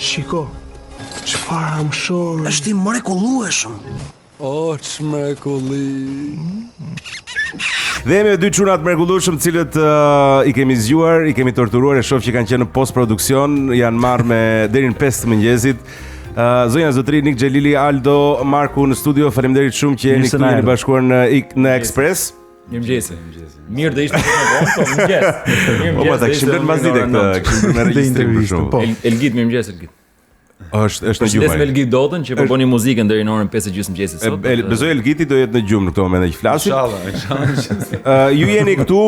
Shiko, çfarë më shoh? Është i mrekullueshëm. O, çmrekulli. Dhe jemi me dy çunat mrekullueshëm, të cilët i kemi zgjuar, i kemi torturuar, e shoh që kanë qenë në post-produksion, janë marrë me deri në 5 të mëngjesit. Zonja zotëri Nik Xhelili, Aldo, Marku në studio, faleminderit shumë që jeni këtu, jeni bashkuar në Express. Mirëmëngjes. Mirë do ishte më vonë, po mirëmëngjes. Po ma ta kishim bërë mbas dite këtë, kishim bërë regjistrim për shkak. Elgit, mirëmëngjes Elgit. Është në gjumë. Përshëndesim Elgit Dotën që po bëni muzikën deri në orën 5:30 mëngjesit sot. Besoj Elgiti do jetë në gjumë në këtë moment që flasim. Inshallah. Ju jeni këtu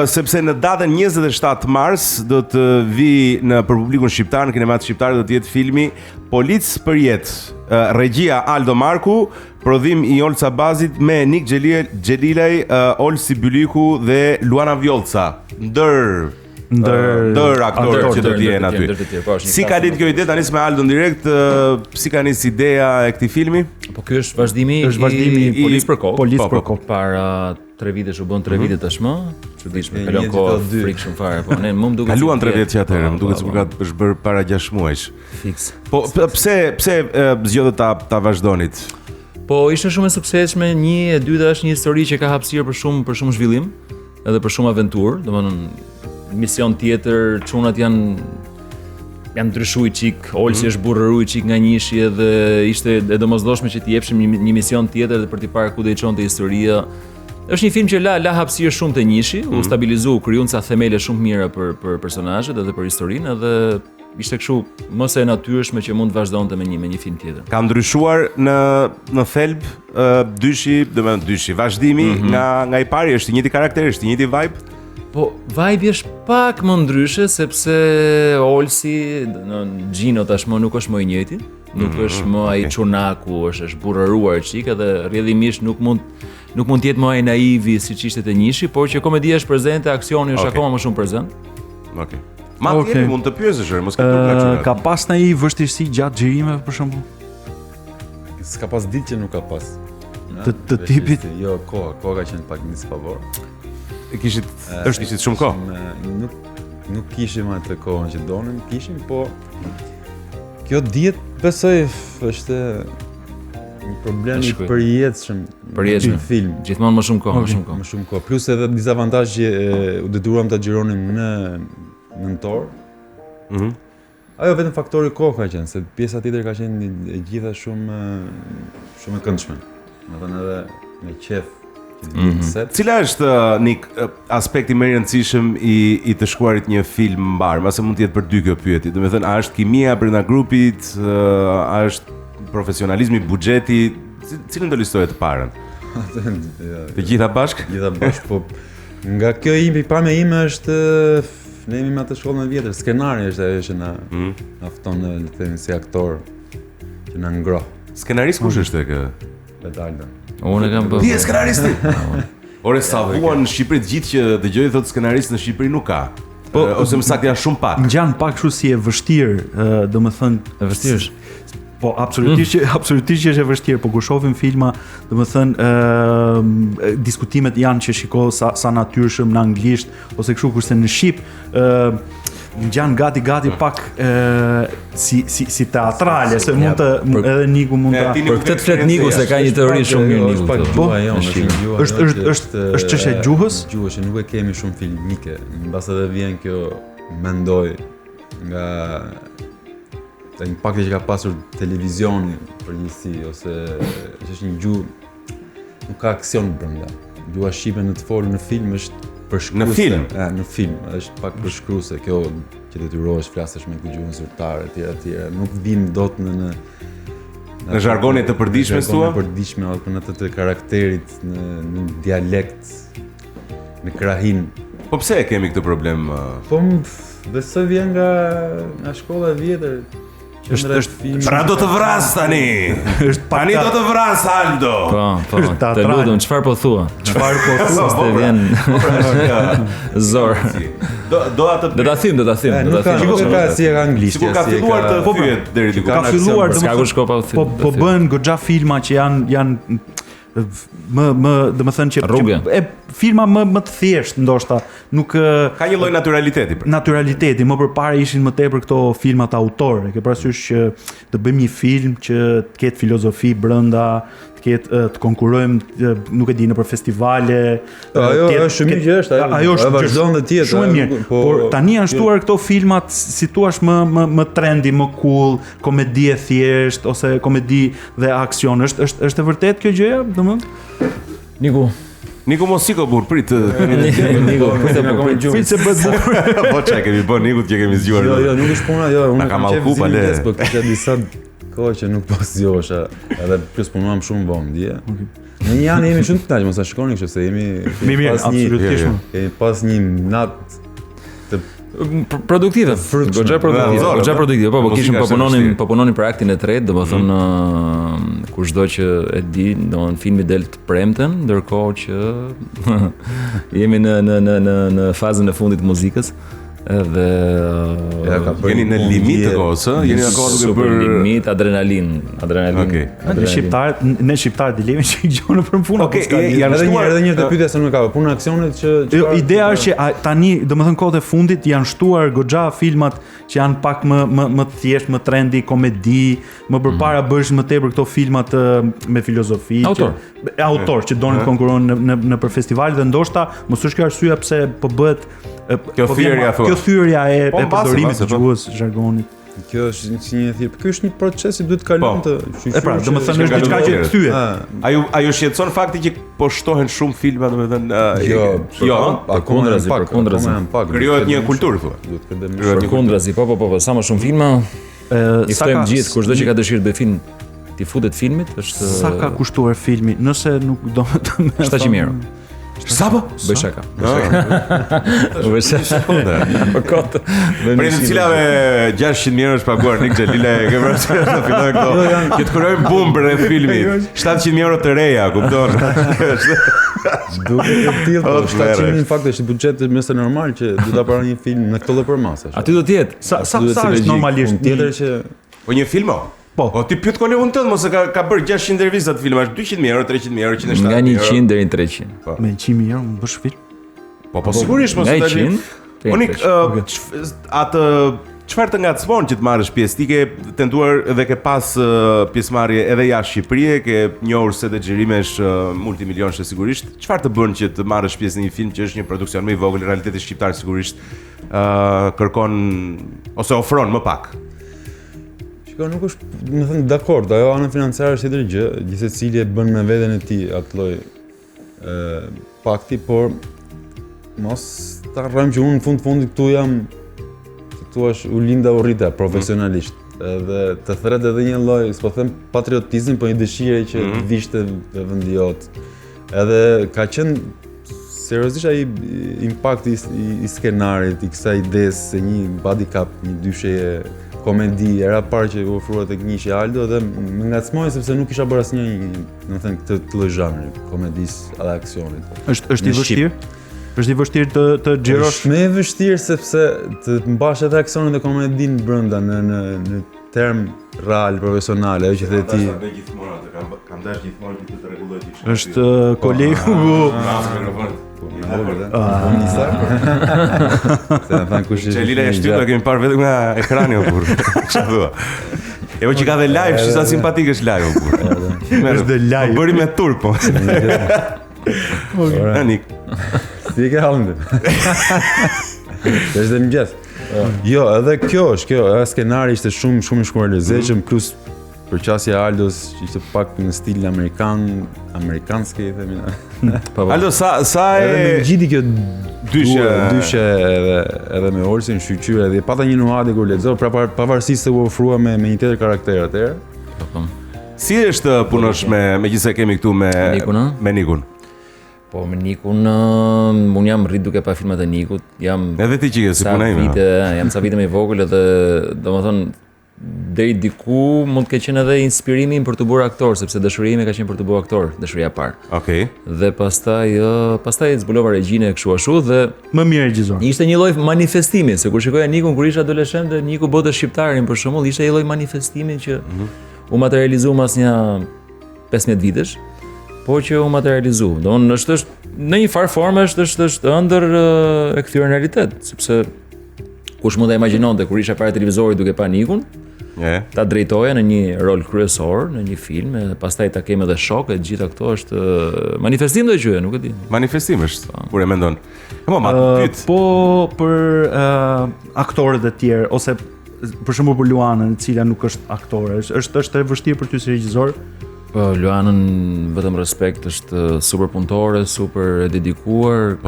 sepse në datën 27 mars do të vi për publikun shqiptar, në kinemat shqiptare do të jetë filmi Polic për jetë. Regjia Aldo Marku, prodhim i Olca Bazit me Nik Xhelilaj, Olsi Byliku dhe Luana Vjollca. Ndër aktorë që do të jenë aty. Si ka ditë kjo ide, tani me Aldo direkt, si ka nis ideja e këtij filmi? Po ky është vazhdimi i Policë për kohë. Policë për kohë. Para 3 vitesh u bën 3 vite tashmë. Çuditshme, kalon kohë frikshëm fare, po ne më duket kaluan 3 vjet që atëherë, më duket sikur është bërë para 6 muajsh. Fiks. Po pse zgjodët ta vazhdonit? Po ishte shumë e suksesshme, e dyta është një histori që ka hapësirë për shumë zhvillim, edhe për shumë aventurë, domethënë mision tjetër, çunat janë ndryshuar çik, Olsi është burrëruar çik nga njëshi edhe ishte e domosdoshme që t'i jepshim një mision tjetër dhe për t'i parë ku do i çonte historia. Është një film që la hapësirë shumë te njëshi, u stabilizu, krijun ca themele shumë mira për personazhet edhe për historinë, edhe ishte kështu mos e natyrshme që mund të vazhdonte me një film tjetër. Ka ndryshuar në thelb dyshi, vazhdimi nga i pari, është i njëjti karakter, është i njëjti vibe. Po, vibe është pak më ndryshe, sepse Olsi, Gjino tashmë nuk është më i njëjti, nuk është më ai çunaku, është burrëruar çik, edhe rrjedhimisht nuk mund të jetë më ai naivi siç ishte te njëshi, por që komedia është prezente, aksioni është akoma më shumë prezent. Okej. Madje mund të pyesësh, mos ke turp. Ka pas ndonjë vështirësi gjatë xhirimeve për shembull? S'ka pas ditë që nuk ka pas. Të tipit? Jo, koha ka qenë pak në disfavor. Kishit shumë kohë. Nuk kishim atë kohën që donim, kishim, po kjo diet besoj është një problem i përjetshëm në film. Gjithmonë më shumë kohë, Më shumë kohë. Plus edhe dizavantazh që u detyruam ta xhironim në nëntor. Ajo vetëm faktori kohë ka qenë, se pjesa tjetër ka qenë e gjitha shumë e këndshme. Domethënë edhe me qef. Cila është Nik aspekti më i rëndësishëm i të shkruarit një film mbar? Mase mund të jetë për dy kjo pyetje. Domethënë, a është kimia brenda grupit, a është profesionalizmi, buxheti, cilën do listoje të parën? Të gjitha bashkë? Gjitha bashkë, po nga kjo pamja ime është ne jemi me atë shkollën e vjetër, skenari është ajo që na fton le të themi si aktor që na ngroh. Skenarist kush është kë? Pedalda. Unë kam bërë. Ti je skenaristi? Ore sa vuan në Shqipëri të gjithë që dëgjoj thotë skenarist në Shqipëri nuk ka. Ose më saktë janë shumë pak. Ngjan pak kështu si e vështirë, domethënë e vështirë është. Po absolutisht që është e vështirë, po kur shohim filma, domethënë diskutimet janë që shiko sa natyrshëm në anglisht ose kështu, kurse në shqip ngjan gati pak si teatrale, se mund të edhe Niku mund ta. Për këtë flet Niku se ka një teori shumë mirë Niku. Pak gjuha jonë, është çështje e gjuhës? Gjuhës që nuk e kemi shumë filmike, mbas edhe vjen kjo mendoj nga të impakti që ka pasur televizioni përgjithësi, ose është një gjuhë nuk ka aksion brenda. Gjuha shqipe në të folur në film është në film? Në film, është pak përshkruese, kjo që detyrohesh flasësh me gjuhën zyrtare etj. Nuk vim dot në zhargonet të përditshme thua? Në përditshme apo në atë të karakterit, në dialekt, në krahin. Po pse e kemi këtë problem? Po besoj vjen nga shkolla e vjetër. Pra do të vras tani. Tani do të vras Aldo. Po, të lutem, çfarë po thua? Se vjen zor. Do ta them. Shikoj ka si anglisht. Sikur ka filluar të fyet deri diku. Ka filluar, po bën goxha filma që janë domethënë që Rrugë. filma më të thjesht ndoshta, nuk Ka një lloj naturaliteti për. naturaliteti, më përpara ishin më tepër këto filmat autor. E ke parasysh që të bëjmë një film që të ketë filozofi brenda, të konkurrojmë, nuk e di, në për festivale. Ajo është shumë mirë që është, ajo është vazhdon dhe tjetër. Shumë mirë. Por tani janë shtuar këto filmat, si thua, më trendy, më cool, komedi e thjesht ose komedi dhe aksion. Është e vërtet kjo gjëja, domethënë? Niku mos siko burr, prit. Niku, Prit se bëhet bukur. Po çka kemi bën Nikut që kemi zgjuar. Jo, nuk është puna, jo, unë kam kam mallku, qenë le. po kisha disa kohë që nuk po zgjohesha, edhe plus punuam shumë vonë, dje. Në një janë jemi shumë të knaqur, mos ta shikoni kështu se jemi Mirë, absolutisht. Kemi pas një natë produktive. Goxha produktive. Po kishim po punonin për aktin e tretë, domethënë kushdo që e di, domethënë filmi del të premten, ndërkohë që jemi në fazën e fundit të muzikës. Edhe jeni në limitë të kohës, ë? Jeni akoma duke bërë limit, adrenalin. Okej. Ne shqiptarët dilemi që gjona për punë. Okej, janë shtuar edhe një të pyetja se nuk ka punë aksionit që Jo, ideja është që tani, domethënë kohët e fundit janë shtuar goxha filmat që janë pak më të thjesht, më trendy, komedi, më përpara bësh më tepër këto filmat me filozofi, autor që donin të konkurrojnë në për festivale dhe ndoshta mos është kjo arsyeja pse po bëhet kjo thyrja e përdorimit të gjuhës, zhargonit. Kjo është si një thirr. Ky është një proces që duhet të kalon të E pra, domethënë është diçka që thyet. Ajo shqetëson fakti që po shtohen shumë filma, domethënë jo, kundrazi. Krijohet një kulturë thua. Duhet të kërkojmë kundrazi, po, sa më shumë filma, i ftojmë gjithë kushdo që ka dëshirë të bëj film, ti futet filmit, është sa ka kushtuar filmi, nëse nuk do të më 700 euro. Sa po? Bëj shaka. Bëj shaka. Po kot. Për në cilave 600.000 euro është paguar Nik Xhelila e ke vërtetë të fillojnë këto. Që të kërkojmë bumë për filmin. 700.000 euro të reja, kupton? Duke e tillë, po 700.000 në fakt është buxheti mëse normal që do ta parë një film në këtë lloj përmase. Aty do të jetë. Sa është normalisht tjetër që po një film? Po. O ti pyet kolegun tënd mos e ka bërë 600 intervista të filmash, 200.000 euro, 300.000 euro, 170.000 euro. Nga 100 deri në 300. Me 100.000 euro më bësh film? Po sigurisht mos nga e 100. Unik atë çfarë të ngacmon që të marrësh pjesë? Ti ke tentuar dhe ke pas pjesëmarrje edhe jashtë Shqipërisë, ke njohur se të xhirimesh multimilionshë sigurisht. Çfarë të bën që të marrësh pjesë në një film që është një produksion më i vogël, realiteti shqiptar sigurisht kërkon ose ofron më pak? Shiko, nuk është, më thënë, dakord, ajo anë financiare është tjetër gjë, gjithsecili e bën me veten e tij atë lloj pakti, por mos ta harrojmë që unë në fundit këtu jam, si thua, u linda u rrita profesionalisht. Edhe të thret edhe një lloj, s'po them patriotizëm, po një dëshirë që të vishte në vendi jot. Edhe ka qenë seriozisht ai impakti i skenarit, i kësaj idesë se një body cup, një dysheje komedi, era parë që u ofrua tek Nishi Aldo dhe më ngacmoi sepse nuk kisha bërë asnjë, domethënë këtë lloj zhanri, komedisë edhe aksionit. Është i vështirë? Është i vështirë të xhirosh? Është më e vështirë sepse të mbash edhe aksionin dhe komedinë brenda në term real, profesional, ajo që the ti. Kam dash gjithmonë që të rregulloj ti. Është kolegu Se në thanë kush Xhelila e shtypë, kemi parë vetëm nga ekrani o burr. Çfarë thua? E po që ka dhe live, që sa simpatik është live o burr. Është dhe live. Bëri me turp po. Anik. Si ke halën dhe? Është dhe mëngjes. Jo, edhe kjo është, edhe skenari ishte shumë i shkuar lezetshëm, plus përqasja e Aldos që ishte pak në stil amerikanske, i themi. Aldo, sa e... Edhe me gjithi kjo dyshe edhe me Olsin, shqyqyre, dhe pata një nuhati kur lexoj, pavarësisht se u ofrua me një tjetër karakter atëherë. Si është punosh me gjithse kemi këtu me Nikun? Po, me Nikun, unë jam rrit duke pa filmat e Nikut, edhe ti që ke si puna ime. Jam ca vite me i vogël edhe, domethënë, deri diku mund të ketë qenë edhe inspirimi për të bërë aktor, sepse dëshiria ime ka qenë për të bërë aktor, dëshiria e parë. Okej. Dhe pastaj zbulova regjinë kështu ashtu dhe më mirë regjisor. Ishte një lloj manifestimi, se kur shikoja Nikun kur isha adoleshent dhe Niku botë shqiptarin për shembull, ishte një lloj manifestimi që u materializua mas një 15 vitesh. po që u materializu. Domthonë është në një farë forme është ëndër e kthyer në realitet, sepse kush mund ta imagjinonte kur isha para televizorit duke pa Nikun, ta drejtoja në një rol kryesor në një film, e pastaj ta kemi edhe shok, e gjitha këto është manifestim do e quajë, nuk e di. Manifestim është, kur e mendon. Pyet. Po për aktorët e tjerë ose për shembull për Luanën, e cila nuk është aktore, është e vështirë për ty si regjisor? Po Luanën vetëm respekt, është super punëtore, super e dedikuar,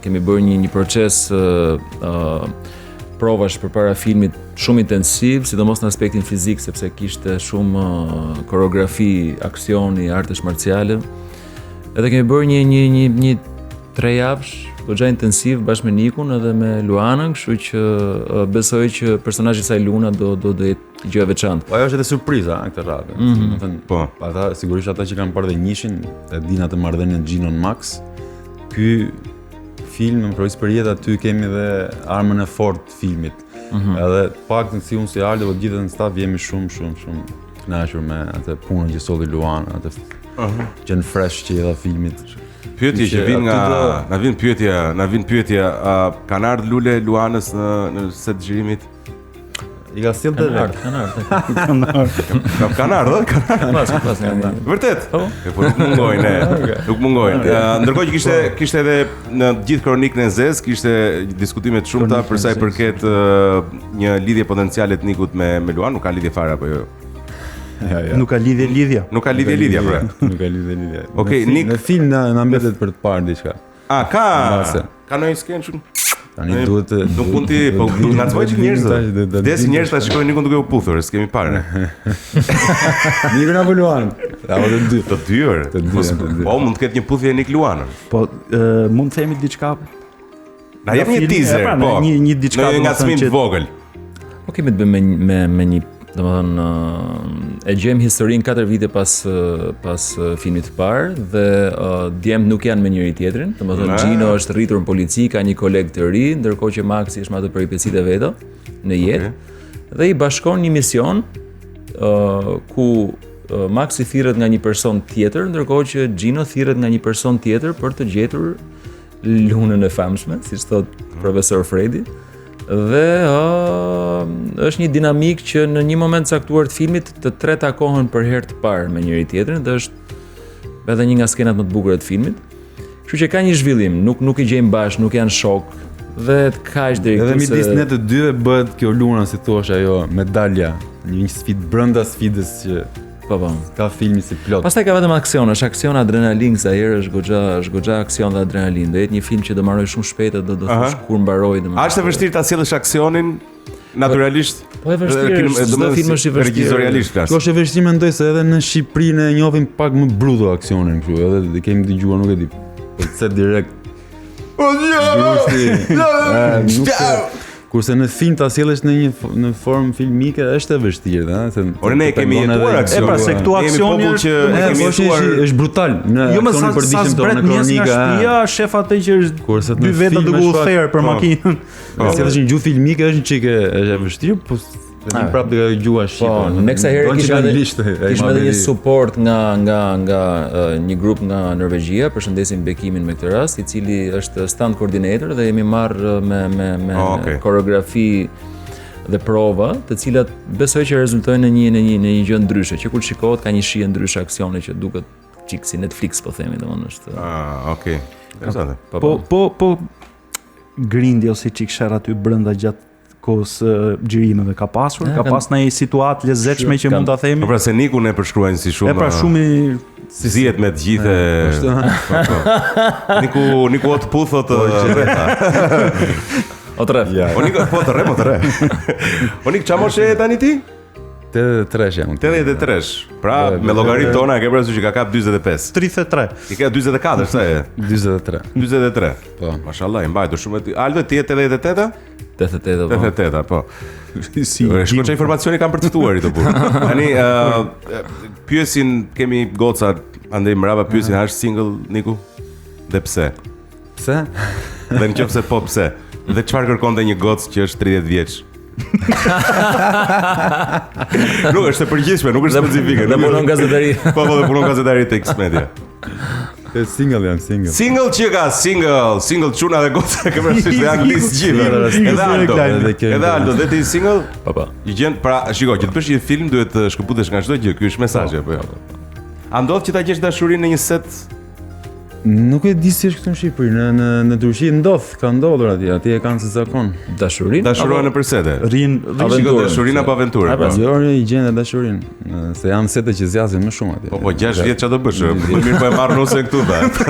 kemi bërë një proces provash përpara filmit shumë intensiv, sidomos në aspektin fizik, sepse kishte shumë koreografi, aksioni, artesh marciale. Edhe kemi bërë një 3 javësh goxha intensiv bashkë me Nikun edhe me Luanën, kështu që besoj që personazhi i saj Luna do jetë gjë e veçantë. Po ajo është edhe surpriza këtë radhë. Domethënë, po, ata sigurisht ata që kanë parë dhe njishin, e dinë atë marrëdhënien Gino Max. Ky film në provës për jetë aty kemi edhe armën e fortë të filmit. Edhe paktën si unë si Aldo, po gjithë në staf jemi shumë kënaqur me atë punën që solli Luana, atë gjën fresh që dha filmit. Pyetje që vin na vin pyetja, kanë ardhur lule Luanës në set xhirimit? I ka sjellë Kanë ardhur. Vërtet? Po nuk mungojnë, nuk mungojnë. Ndërkohë që kishte edhe në gjithë kronikën e Zez, kishte diskutime të shumta për sa i përket një lidhje potenciale të Nikut me Luan, nuk ka lidhje fare apo jo? Nuk ka lidhje. Nuk ka lidhje pra. Nuk ka lidhje. Okej, Nik në film na mbetet për të parë diçka. Ka ndonjë skenë shumë. Tani duhet nuk mund ti, po duhet ngacmoj që njerëzit. Des njerëz ta shikojnë Nikun duke u puthur, s'kemi parë. Nikun apo Luan? Apo të dy. Të dyër. Po mund të ketë një puthje Nik Luanën. Po mund të themi diçka. Na jep një teaser, po. Një diçka në ngacmim të vogël. Po kemi të bëjmë me një, domethënë e gjem historinë 4 vite pas filmit të parë dhe djemt nuk janë me njëri tjetrin, domethënë Gino është rritur në polici, ka një koleg të ri, ndërkohë që Maxi është me ato peripecitë e veta në jetë dhe i bashkon një mision ku Maxi thirret nga një person tjetër, ndërkohë që Gino thirret nga një person tjetër për të gjetur lunën e famshme, siç thot profesor Fredi. Dhe është një dinamik që në një moment caktuar të filmit të tre takohen për herë të parë me njëri tjetrin dhe është edhe një nga skenat më të bukura të filmit. Kështu që ka një zhvillim, nuk i gjejmë bashkë, nuk janë shok dhe të kaq deri këtu. Edhe midis ne të dyve bëhet kjo luna, si thua ajo medalja, një sfidë brenda sfidës që ka filmi si plot. Pastaj ka vetëm aksion, është aksion adrenalin, sa herë është goxha aksion dhe adrenalin. Do jetë një film që do mbaroj shumë shpejt dhe do thosh kur mbaroj domethënë. A është e vështirë ta sjellësh aksionin natyralisht? Po e vështirë, çdo film është i vështirë. Regjizorialisht flas. Kjo është e vështirë mendoj se edhe në Shqipëri ne njohim pak më bruto aksionin kështu, edhe kemi dëgjuar, nuk e di. Po se direkt. Kurse në film ta sjellësh në formë filmike është e vështirë, ëh, Ore ne kemi jetuar aksion. Pra se këtu aksioni është brutal në aksionin për dishëm tonë në kronika. Shtëpia, shef atë që është 2 veta duke u therr për makinën. Sjellësh një gjuhë filmike është një çike është e vështirë, po vetëm prapë duke dëgjuar shqiptar. Po, neksa herë kishim edhe një suport nga një grup nga Norvegjia, përshëndesim Bekimin me këtë rast, i cili është stand coordinator dhe jemi marrë me koreografi dhe prova, të cilat besoj që rezultojnë në një gjë ndryshe, që kur shikohet ka një shije ndryshe aksione që duket çik si Netflix, po themi, domethënë është. Okay. Interesante. Po grindi ose çik sherr aty brenda gjatë kohës xhirimeve ka pasur, ka pas një situatë lezetshme që mund ta themi. Pra se Nikun e përshkruajnë si shumë. Pra shumë si zihet me të gjithë. Niku të puthot O tre. O Niku po të re. O Nik çamo she tani ti? 83 jam. 83. Pra me llogaritë tona ke parasysh që ka kap 45. 33. I ka 44, sa e? 43. 43. Po. Mashallah, i mbajtur shumë. Aldo ti je 88-a? 88, po. Si. Shkoj informacioni kam për të ftuar këtu burr. Tani pyesin kemi goca andaj mbrapa pyesin a është single Niku? Dhe pse? Pse? Dhe nëse po pse? Dhe çfarë kërkonte një gocë që është 30 vjeç? Nuk është e përgjithshme, nuk është specifike. Dhe punon gazetari. Po, dhe punon gazetari tek Xmedia. Single jam, single. Single që ka, single çuna dhe goca, ke parasysh dhe anglisht gjithë. Edhe Aldo, dhe ti single? Po. I gjen, pra, shiko, që të bësh një film duhet të shkëputesh nga çdo gjë. Ky është mesazhi apo jo? A ndodh që ta gjesh dashurinë në një set? Nuk e di si është këtu në Shqipëri, në Turqi ka ndodhur atje e kanë si zakon. Dashurinë? Dashurohen në përsete. Shiko, dashurinë apo aventurë? Jo, i gjen edhe dashurinë, se janë sete që zgjasin më shumë atje. Po 6 vjet çfarë do bësh? Më mirë po e marr nuse këtu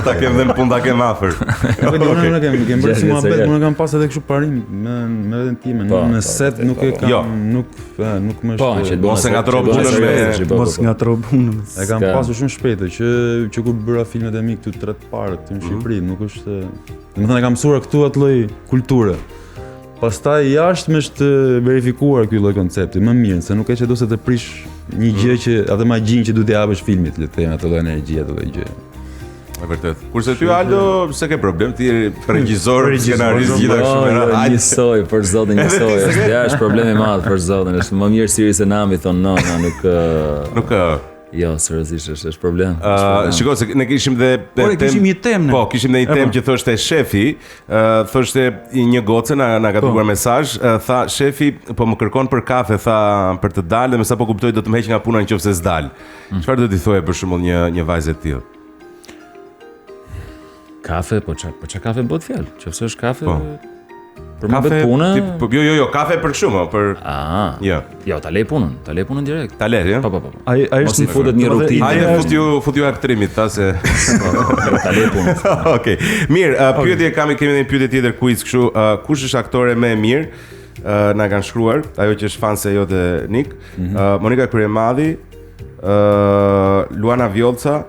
ta kem dhe në punë ta kem afër. Nuk e kem bërë si muhabet, unë kam pas edhe kështu parim me veten time, në set nuk e kam, nuk më është. Mos e ngatro punën me Mos ngatro punën. E kam pasur shumë shpejtë që kur bëra filmet e mi këtu 3 parë këtu në Shqipëri, nuk është, domethënë e kam mësuar këtu atë lloj kulture. Pastaj jashtë më është verifikuar ky lloj koncepti më mirë, se nuk e çdo se të prish një gjë që atë magjin që duhet t'i japësh filmit, le të them, atë lloj energjie, atë lloj gjë. E vërtet. Kurse ty Aldo, s'e ke problem, ti je regjisor, scenarist gjithashtu me radhë. Njësoj, për zotin njësoj. Ja, është problem i madh për zotin. Është më mirë Siri se Nami thon no, nuk jo, seriozisht është problem. Shiko, se ne kishim dhe kishim një temë. Po, kishim dhe një temë që thoshte shefi, thoshte një gocë na ka dërguar mesazh, tha shefi po më kërkon për kafe, tha për të dalë, dhe më sapo kuptoj do të më heq nga puna nëse s'dal. Çfarë do t'i thoje për shembull një vajzë e tillë? Kafe, po çka kafe bëhet fjalë? Nëse është kafe për më kafe, bëhet punë. Jo, kafe për kështu, për Jo, ta lej punën direkt. Ta lej, ja? Po. Ai është futet një rutinë. Ai futiu aktrimit, tha se ta lej punën. Okej. Mirë, pyetje kemi një pyetje tjetër quiz kështu, kush është aktore më e mirë? Na kanë shkruar, ajo që është fanse jote Nik, Monika Kryemadhi, Luana Vjollca,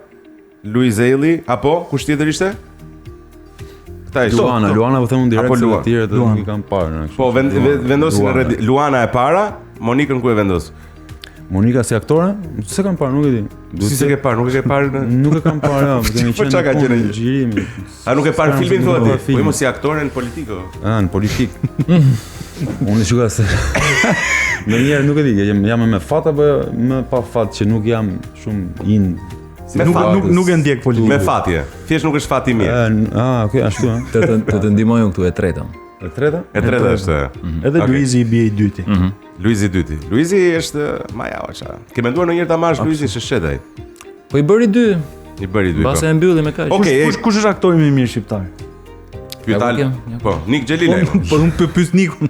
Luiz Eli, apo kush tjetër ishte? Luana po them direkt se të tjerët nuk i kam parë. Po vendosin në Luana e para, Monikën ku e vendos? Monika si aktore? Se kam parë, nuk e di. Si se ke parë? Nuk e ke parë? Nuk e kam parë, kemi qenë në xhirimi. A nuk e parë filmin thotë ti? Po mos si aktore në politikë. Në politikë. Unë shikoj se ndonjëherë nuk e di, jam me fat apo me pa fat që nuk jam shumë in. Nuk e ndjek politikën. Me fatje. Thjesht nuk është fati mirë. Okay, ashtu ëh. Të ndihmoj unë këtu e treta. E treta? E treta është. Edhe Luizi i bie i dyti. Luizi i dyti. Luizi është majaoça. Ke menduar ndonjëherë ta marrësh Luizin se shetaj? Po i bëri 2. I bëri 2. Mbas e mbylli me kaq. Kush është aktori më i mirë shqiptar? Pyet Po, Nik Xhelilaj. Po unë pyes Nikun.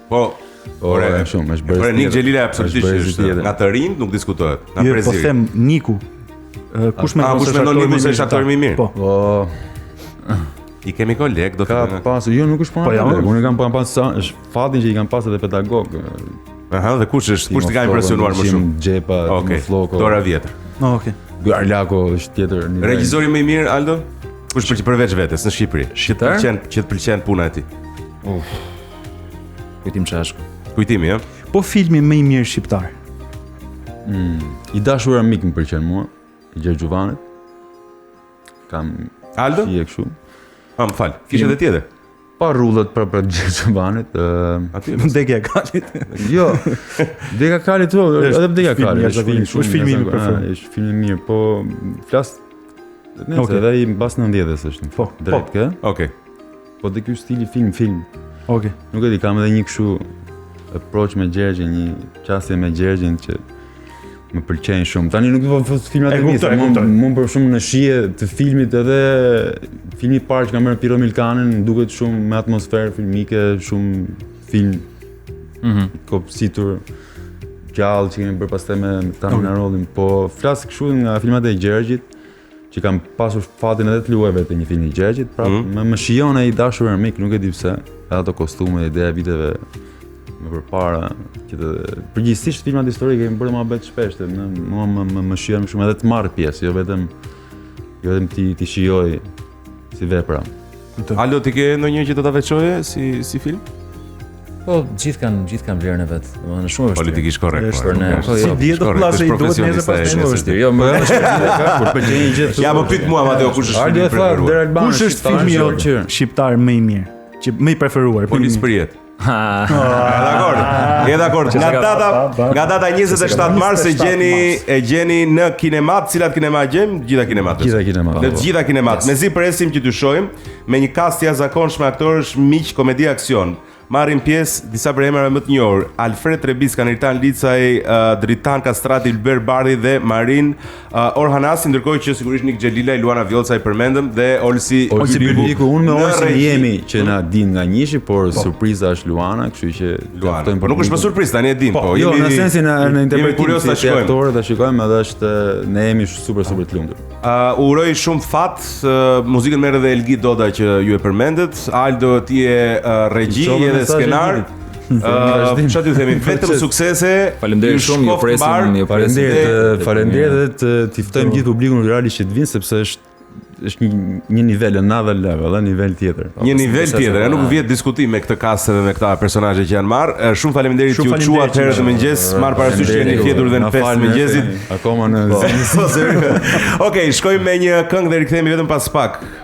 Po, ore, shumë, është bërë. Por Nik Xhelilaj absolutisht është nga të rinj, nuk diskutohet. Na prezir. Po them Niku. Kush mendon Niku se është aktori më i mirë? Po. I kemi koleg, do të ka pasur, jo nuk është puna. Unë kam pasur, është fatin që i kam pasur edhe pedagog. Dhe kush t'i ka impresionuar më shumë? Xhepa, Floko. Dora vjetër. Okej. Garlako është tjetër nivel. Regjisori më i mirë Aldo? Kush përveç vetes në Shqipëri? Që të pëlqen puna e tij. Kujtim Çashku. Kujtimi, ja? Po filmi më i mirë shqiptar. I dashur amik më pëlqen mua, i Gjergjuvanit. Kam Aldo? Fije kështu. Më fal, kishe edhe tjetër. Pa rrullet për Gjergjuvanit. Aty Vdekja e Kalit. Jo. Vdekja e Kalit, edhe Vdekja e Kalit është filmi im i preferuar. Është film i mirë, po flas nëse edhe i mbas 90-s është. Po, drejt ke? Okej. Po dhe ky stili film. Okej. Nuk e di, kam edhe një kështu approach me Gjergjin, një qasje me Gjergjin që më pëlqejnë shumë. Tani nuk do të fut filmat e mi, më për shumë në shije të filmit, edhe filmi i parë që kam marrë Piro Milkanin duket shumë me atmosferë filmike, shumë film kopsitur gjallë që kemi bërë pastaj me Tamin Arollin, po flas kështu nga filmat e Gjergjit që kam pasur fatin edhe të luaj vetë një film i Gjergjit, prapë më shijon ai dashur armik, nuk e di pse, ato kostume, ideja e viteve më përpara, që përgjithsisht filmat historike kemi bërë mëhabet shpesh, mua më shijon shumë edhe të marr pjesë, jo vetëm ti shijoj si vepra. Aldo, ti ke ndonjë që do ta veçoje si film? Po, gjithë kanë vlerën e vet. Domethënë shumë vështirë. Politikisht korrekt. Për ne. Po, si diet do të plasë i duhet nesër pas shumë vështirë. Jo, më kur pëlqen një gjë. Ja, më pyet mua Mateo kush është filmi i preferuar? Kush është filmi shqiptar më i mirë? Që më i preferuar? Policë për jetë. Je dakord. Nga data 27 mars e gjeni në kinemat, cilat kinema gjejmë? Gjitha kinemat. Gjitha kinemat. Në gjitha kinemat. Mezi presim që t'ju shohim me një cast i jashtëzakonshëm aktorësh, miq, komedi aksion. Marrin pjesë disa prej emrave më të njohur: Alfred Trebiska, Neritan Licaj, Dritan Kastrati, Ilber Bardhi dhe Marin Orhanasi, ndërkohë që sigurisht Nik Xhelila, Luana Vjollca i përmendëm dhe Olsi Bibliku. Unë me Olsi jemi që na din nga njëshi, por surpriza është Luana, kështu që Luana. Po nuk është më surprizë, tani e dim, po. Jo, në sensin në interpretimin si aktorë ta shikojmë, edhe është ne jemi super të lumtur. Uroj shumë fat, muzikën merr edhe Elgi Doda që ju e përmendet, Aldo ti je regji dhe skenar. Çfarë t'ju themi? Vetëm suksese. Faleminderit shumë, ju presim. Faleminderit dhe t'i ftojmë gjithë publikun realisht që të vinë, sepse është një nivel another level, nivel tjetër. Një nivel tjetër, nuk vjet diskutim me këtë kast dhe me këta personazhe që janë marrë. Shumë faleminderit që u çuat herë të mëngjes, marr parasysh që jeni fjetur dhe në 5 të mëngjesit. Akoma në Okej, shkojmë me një këngë dhe rikthehemi vetëm pas pak.